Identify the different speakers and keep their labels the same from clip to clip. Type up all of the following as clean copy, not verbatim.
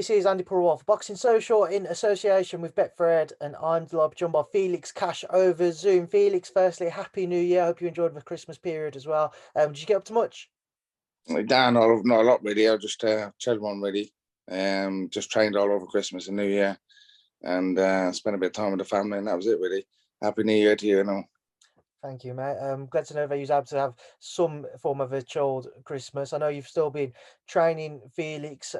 Speaker 1: This is Andy Purewal for Boxing Social in association with Betfred, and I'm joined by Felix Cash over Zoom. Felix, firstly, Happy New Year. I hope you enjoyed the Christmas period as well. Did you get up to much?
Speaker 2: Not a lot really. I just chilled one really. Just trained all over Christmas and New Year, and spent a bit of time with the family, and that was it really. Happy New Year to you.
Speaker 1: Thank you, mate. Glad to know that you're able to have some form of a chilled Christmas. I know you've still been training, Felix.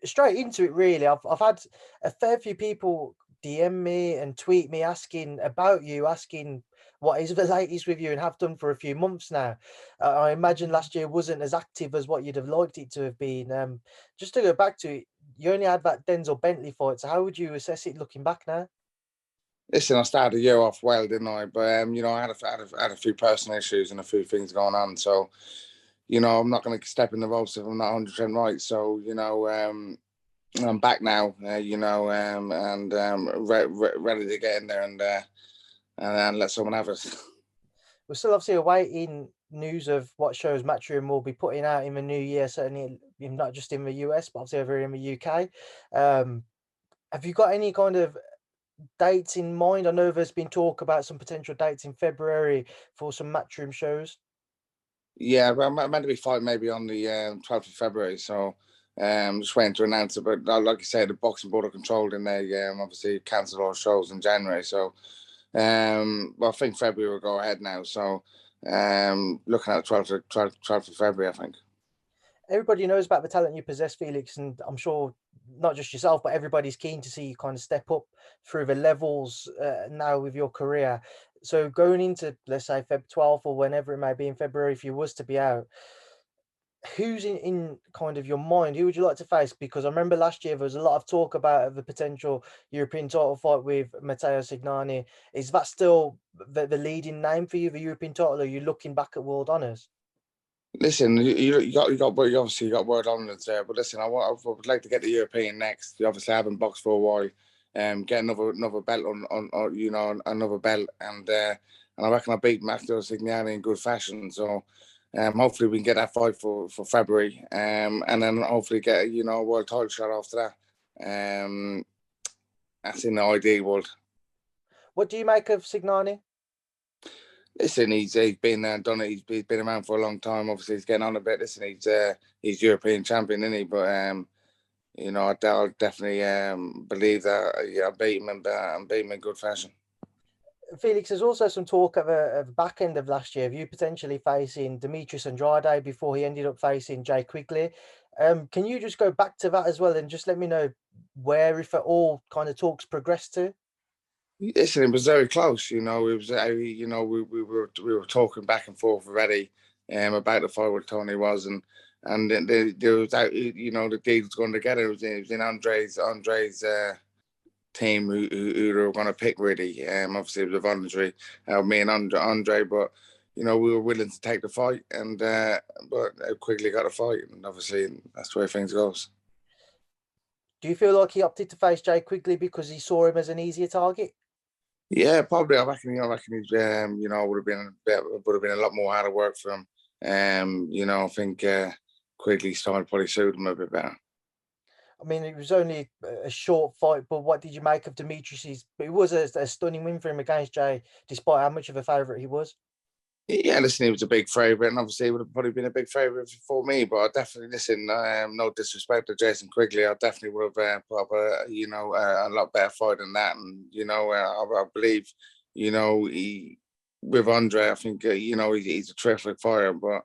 Speaker 1: Straight into it, really. I've had a fair few people DM me and tweet me asking about you, asking what is the latest with you, and have done for a few months now. I imagine last year wasn't as active as what you'd have liked it to have been. Just to go back to it, you only had that Denzel Bentley fight. So how would you assess it looking back now?
Speaker 2: Listen, I started the year off well, didn't I? But I had a few personal issues and a few things going on. So, I'm not going to step in the ropes if I'm not 100% right. So, I'm back now. And ready to get in there and let someone have it.
Speaker 1: We're still obviously awaiting news of what shows Matchroom will be putting out in the new year, certainly not just in the US, but obviously over in the UK. Have you got any kind of dates in mind? I know there's been talk about some potential dates in February for some Matchroom shows.
Speaker 2: Yeah, well, I'm meant to be fighting maybe on the 12th of February. So just waiting to announce it. But like you say, the Boxing Board are controlled in there. Obviously cancelled all shows in January. So I think February will go ahead now. So looking at the 12th of February, I think.
Speaker 1: Everybody knows about the talent you possess, Felix, and I'm sure not just yourself, but everybody's keen to see you kind of step up through the levels now with your career. So going into, let's say, Feb 12th or whenever it may be in February, if you was to be out, who's in kind of your mind? Who would you like to face? Because I remember last year there was a lot of talk about the potential European title fight with Matteo Signani. Is that still the leading name for you, the European title, or are you looking back at world honours?
Speaker 2: Listen, you obviously got word on it there, but listen, I would like to get the European next. You obviously haven't boxed for a while, get another belt on another belt, and I reckon I beat Matteo Signani in good fashion. So, hopefully we can get that fight for February, and then hopefully get a world title shot after that. That's in the ideal world.
Speaker 1: What do you make of Signani?
Speaker 2: Listen, he's been there and done it. He's been around for a long time. Obviously, he's getting on a bit. Listen, he's European champion, isn't he? But I'll definitely believe that I beat him and beat him in good fashion.
Speaker 1: Felix, there's also some talk of a back end of last year of you potentially facing Demetrius Andrade before he ended up facing Jay Quigley. Can you just go back to that as well and just let me know where, if at all, kind of talks progressed to?
Speaker 2: Listen, it was very close. It was we were talking back and forth already about the fight with Tony was and there was out, the deal was going together. It was in Andre's team who they were going to pick really. Obviously it was a voluntary, me and Andre, but we were willing to take the fight, and but quickly got a fight, and obviously that's the way things goes.
Speaker 1: Do you feel like he opted to face Jay Quigley because he saw him as an easier target?
Speaker 2: Yeah, probably. I reckon he's would have been a lot more hard work for him. I think Quigley style probably suited him a bit better.
Speaker 1: I mean, it was only a short fight, but what did you make of Demetrius's? It was a stunning win for him against Jay, despite how much of a favourite he was.
Speaker 2: Yeah, listen, he was a big favourite, and obviously it would have probably been a big favourite for me. But I definitely listen. No disrespect to Jason Quigley, I definitely would have put up a lot better fight than that. And I believe, he with Andre, I think he's a terrific fighter. But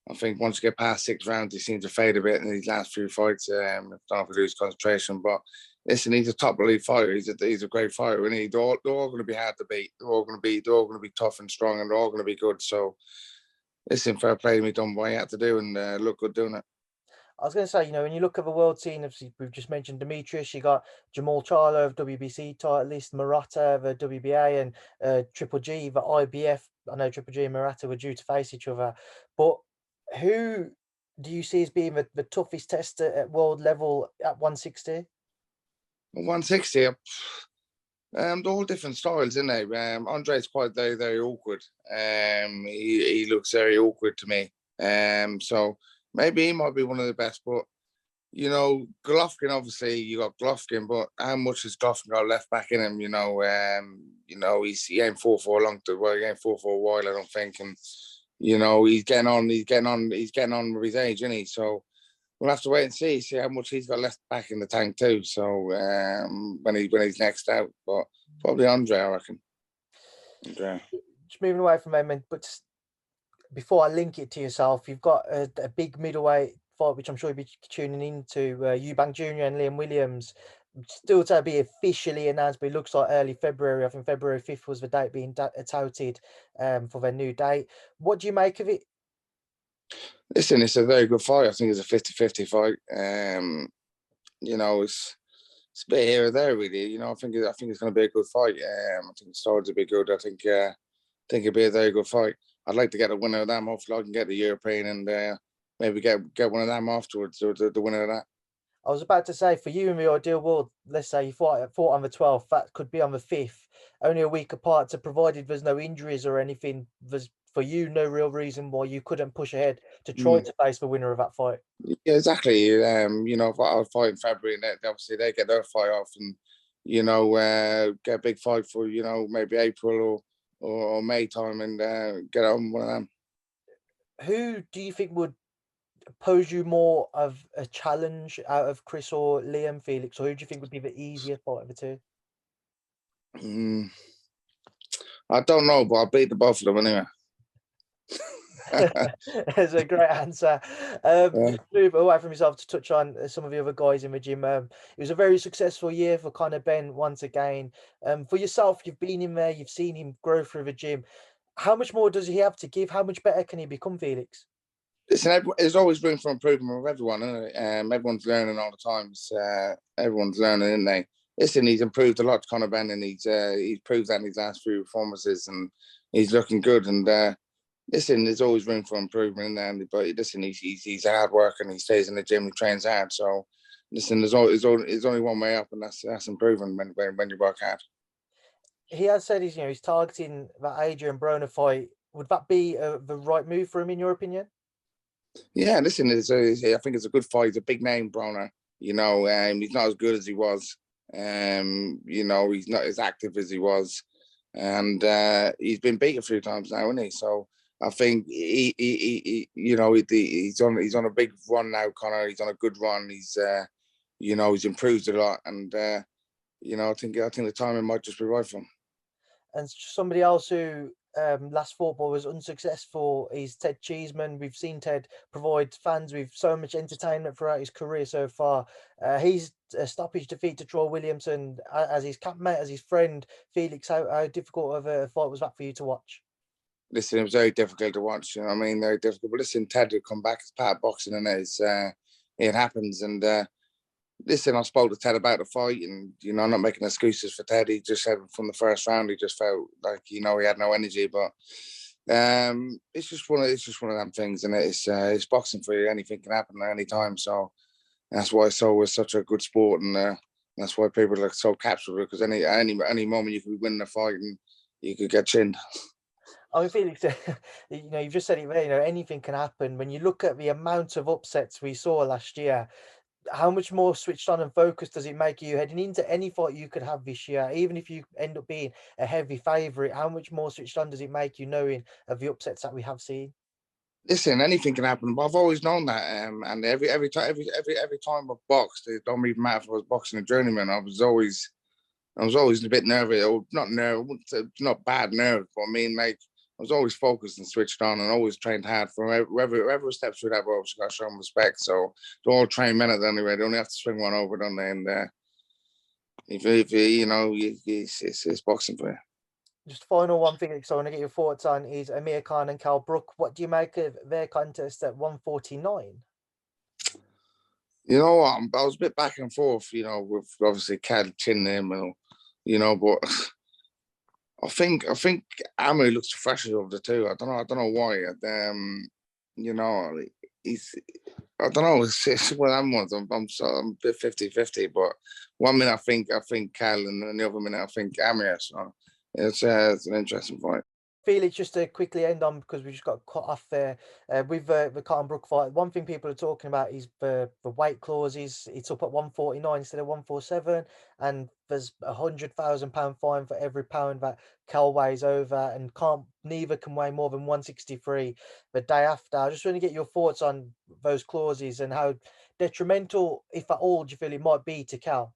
Speaker 2: I think once you get past 6 rounds, he seems to fade a bit in these last few fights. Don't lose concentration, but. Listen, he's a top elite fighter. He's a great fighter, and they're all going to be hard to beat. They're all going to be tough and strong, and they're all going to be good. So, listen, fair play to me, done what he had to do, and look good doing it.
Speaker 1: I was going to say, when you look at the world scene, obviously we've just mentioned Demetrius. You got Jamal Charlo of WBC titleist, Murata the WBA, and Triple G the IBF. I know Triple G and Murata were due to face each other, but who do you see as being the toughest test at world level at 160?
Speaker 2: 160, they're all different styles, isn't they? Andre's quite very, very awkward. He looks very awkward to me. So maybe he might be one of the best, but Golovkin, obviously you got Golovkin, but how much has Golovkin got left back in him? He ain't fought for a long time. Well, he ain't fought for a while, I don't think. And he's getting on with his age, isn't he? So we'll have to wait and see how much he's got left back in the tank too. So when he's next out, but probably Andre, I reckon. Andre.
Speaker 1: Just moving away from him, but before I link it to yourself, you've got a big middleweight fight, which I'm sure you'll be tuning into, Eubank Jr. and Liam Williams. Still to be officially announced, but it looks like early February. I think February 5th was the date being touted for their new date. What do you make of it?
Speaker 2: Listen, it's a very good fight. I think it's a 50-50 fight. It's a bit here or there, really. I think it's going to be a good fight. I think the stars will be good. I think it'll be a very good fight. I'd like to get a winner of them. Hopefully, I can get the European and maybe get one of them afterwards. The winner of that. I
Speaker 1: was about to say, for you in the ideal world, let's say you fought on the 12th, that could be on the 5th, only a week apart. So provided there's no injuries or anything, there's for you no real reason why you couldn't push ahead to try to face the winner of that fight.
Speaker 2: Yeah, exactly. If I fight in February, and obviously they get their fight off, and get a big fight for maybe April or May time, and get on one of them.
Speaker 1: Who do you think would pose you more of a challenge out of Chris or Liam, Felix, or who do you think would be the easier fight of the two?
Speaker 2: I don't know, but I'll beat the both of them anyway.
Speaker 1: That's a great answer. Move away from yourself to touch on some of the other guys in the gym. It was a very successful year for Conor Benn once again. For yourself, you've been in there, you've seen him grow through the gym. How much more does he have to give? How much better can he become, Felix?
Speaker 2: Listen, there's always room for improvement with everyone, isn't it? Everyone's learning all the time. Everyone's learning, isn't they? Listen, he's improved a lot, Conor Benn, and he's proved that in his last few performances, and he's looking good. And listen, there's always room for improvement in there. But listen, he's a hard worker and he stays in the gym and trains hard. So listen, there's only one way up, and that's improving when you work hard.
Speaker 1: He has said he's targeting that Adrian Broner fight. Would that be the right move for him, in your opinion?
Speaker 2: Yeah, listen, I think it's a good fight. He's a big name, Broner. He's not as good as he was. He's not as active as he was, and he's been beat a few times now, isn't he? So I think he's on a big run now, Conor. He's on a good run. He's improved a lot, and I think the timing might just be right for him.
Speaker 1: And somebody else who last football was unsuccessful is Ted Cheeseman. We've seen Ted provide fans with so much entertainment throughout his career so far. He's a stoppage defeat to Troy Williamson as his campmate, as his friend. Felix, how difficult of a fight was that for you to watch?
Speaker 2: Listen, it was very difficult to watch. You know what I mean? Very difficult. But listen, Ted would come back as part of boxing, and it happens. And listen, I spoke to Ted about the fight, and I'm not making excuses for Ted. He just said from the first round he just felt like he had no energy. But it's just one of them things, and it's boxing for you. Anything can happen at any time. So that's why it's always such a good sport, and that's why people are so captured with it, because any moment you could be winning a fight and you could get chinned.
Speaker 1: I mean, Felix, you've just said it there. Anything can happen. When you look at the amount of upsets we saw last year, how much more switched on and focused does it make you heading into any fight you could have this year? Even if you end up being a heavy favourite, how much more switched on does it make you, knowing of the upsets that we have seen?
Speaker 2: Listen, anything can happen, but I've always known that. And every time I've boxed, it don't even matter if I was boxing a journeyman. I was always a bit nervous, or not bad nerves, but I mean, like, I was always focused and switched on, and always trained hard. For whoever steps through that rope, got to show them respect. So they're all trained men at anyway. They only have to swing one over, don't they? And it's boxing for you.
Speaker 1: Just final one thing, because I want to get your thoughts on, is Amir Khan and Cal Brook. What do you make of their contest at 149?
Speaker 2: I was a bit back and forth, with obviously Cal chinning him, but I think Amir looks fresher of the two. I don't know why. I don't know. It's one of them ones. I'm a bit 50-50, but 1 minute I think Cal, and the other minute I think Amir. So it's an interesting fight.
Speaker 1: Felix, just to quickly end on, because we just got cut off there with the Cotton Brook fight. One thing people are talking about is the weight clauses. It's up at 149 instead of 147, and there's £100,000 fine for every pound that Cal weighs over, and neither can weigh more than 163 the day after. I just want to get your thoughts on those clauses and how detrimental, if at all, do you feel it might be to Cal?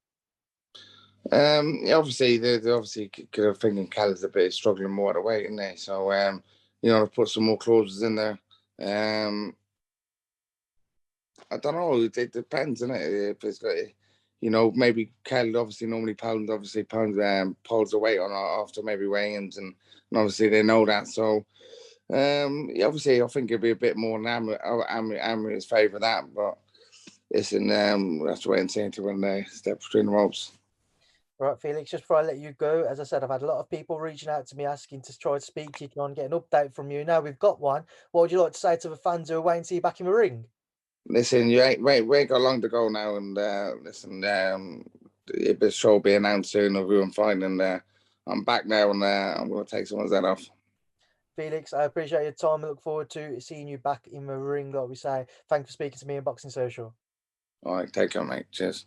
Speaker 2: Yeah, obviously they're obviously thinking Cal is a bit struggling more at the weight, isn't they? So put some more clauses in there. I don't know. It depends, isn't it? If it's got, maybe Cal obviously normally pounds pulls the weight on after maybe weigh-ins, and obviously they know that. So obviously I think it'd be a bit more in Amri's favour of that, but listen, we'll have to wait and see until when they step between the ropes.
Speaker 1: Right, Felix, just before I let you go, as I said, I've had a lot of people reaching out to me asking to try to speak to you, John, get an update from you. Now we've got one. What would you like to say to the fans who are waiting to see you back in the ring?
Speaker 2: Listen, we ain't got long to go now, and listen, the show will be announced soon of who I'm fighting, and I'm back now, and I'm going to take someone's head off.
Speaker 1: Felix, I appreciate your time. I look forward to seeing you back in the ring, like we say. Thanks for speaking to me on Boxing Social.
Speaker 2: All right, take care, mate. Cheers.